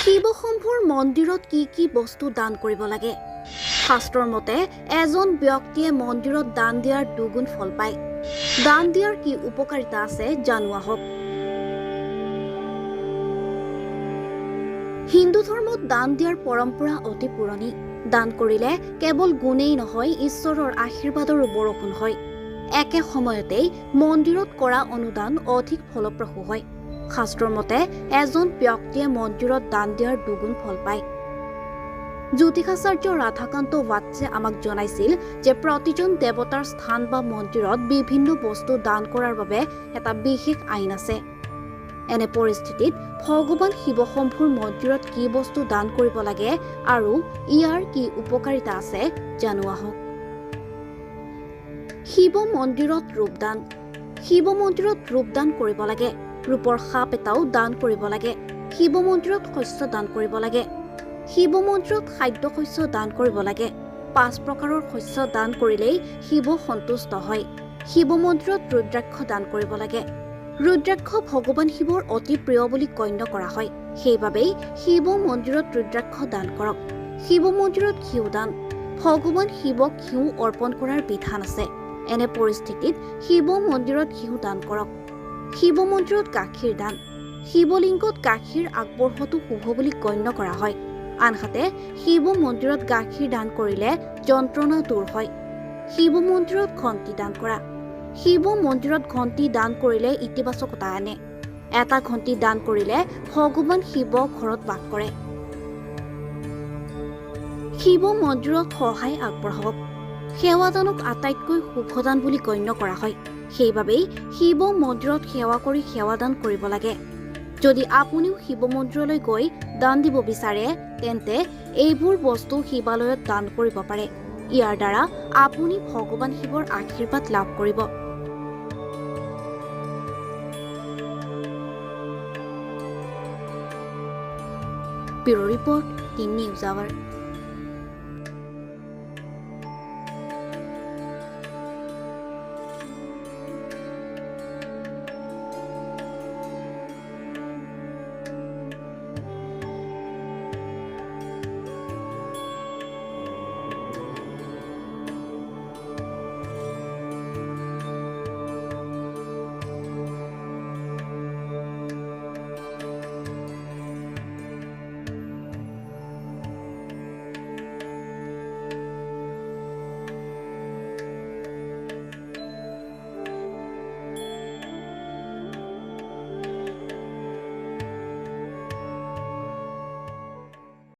শিৱশম্ভুৰ মন্দিৰত কি বস্তু দান কৰিব লাগে? শাস্ত্ৰৰ মতে এজন ব্যক্তিয়ে মন্দিৰত দান দিয়াৰ দুগুণ ফল পায়। দান দিয়াৰ কি উপকাৰিতা আছে জানো আহক। হিন্দু ধৰ্মত দান দিয়াৰ পৰম্পৰা অতি পুৰণি। দান কৰিলে কেৱল গুণেই নহয়, ঈশ্বৰৰ আশীৰ্বাদৰো বৰষুণ হয়। একে সময়তেই মন্দিৰত কৰা অনুদান অধিক ফলপ্ৰসূ হয়। শাস্ত্ৰৰ মতে এজন ব্যক্তিয়ে মন্দিৰত দান দিয়াৰ দুগুণ ফল পায়। জ্যোতিষাচাৰ্য ৰাধাকান্ত ৱাটছে আমাক জনাইছিল যে প্ৰতিজন দেৱতাৰ স্থান বা মন্দিৰত বিভিন্ন বস্তু দান কৰাৰ বাবে এটা বিশেষ আইন আছে। এনে পৰিস্থিতিত ভগৱান শিৱশম্ভুৰ মন্দিৰত কি বস্তু দান কৰিব লাগে আৰু ইয়াৰ কি উপকাৰিতা আছে জানো আহক। শিৱ মন্দিৰত ৰূপদান। শিৱ মন্দিৰত ৰূপদান কৰিব লাগে। ৰূপৰ সাপ এটাও দান কৰিব লাগে। শিৱ মন্দিৰত শস্য দান কৰিব লাগে। শিৱ মন্দিৰত খাদ্য শস্য দান কৰিব লাগে। 5 প্ৰকাৰৰ শস্য দান কৰিলেই শিৱ সন্তুষ্ট হয়। শিৱ মন্দিৰত ৰুদ্ৰাক্ষ দান কৰিব লাগে। ৰুদ্ৰাক্ষ ভগৱান শিৱৰ অতি প্ৰিয় বুলি গণ্য কৰা হয়। সেইবাবেই শিৱ মন্দিৰত ৰুদ্ৰাক্ষ দান কৰক। শিৱ মন্দিৰত ঘিউ দান। ভগৱান শিৱক ঘিউ অৰ্পণ কৰাৰ বিধান আছে। এনে পৰিস্থিতিত শিৱ মন্দিৰত ঘিউ দান কৰক। শিৱ মন্দিৰত গাখীৰ দান। শিৱলিংগত গাখীৰ আগবঢ়োৱাটো শুভ বুলি গণ্য কৰা হয়। আনহাতে শিৱ মন্দিৰত গাখীৰ দান কৰিলে যন্ত্ৰণা দূৰ হয়। শিৱ মন্দিৰত ঘণ্টি দান কৰা। শিৱ মন্দিৰত ঘণ্টি দান কৰিলে ইতিবাচকতা আনে। এটা ঘণ্টি দান কৰিলে ভগৱান শিৱ ঘৰত বাস কৰে। শিৱ মন্দিৰত সহায় আগবঢ়াওক। সেৱাদানক আটাইতকৈ শুভদান বুলি গণ্য কৰা হয়। সেইবাবেই শিৱ মন্দিৰত সেৱা কৰি সেৱাদান কৰিব লাগে। যদি আপুনিও শিৱ মন্দিৰলৈ গৈ দান দিব বিচাৰে তেন্তে এইবোৰ বস্তু শিৱালয়ত দান কৰিব পাৰে। ইয়াৰ দ্বাৰা আপুনি ভগৱান শিৱৰ আশীৰ্বাদ লাভ কৰিব। Bureau report, teen news hour.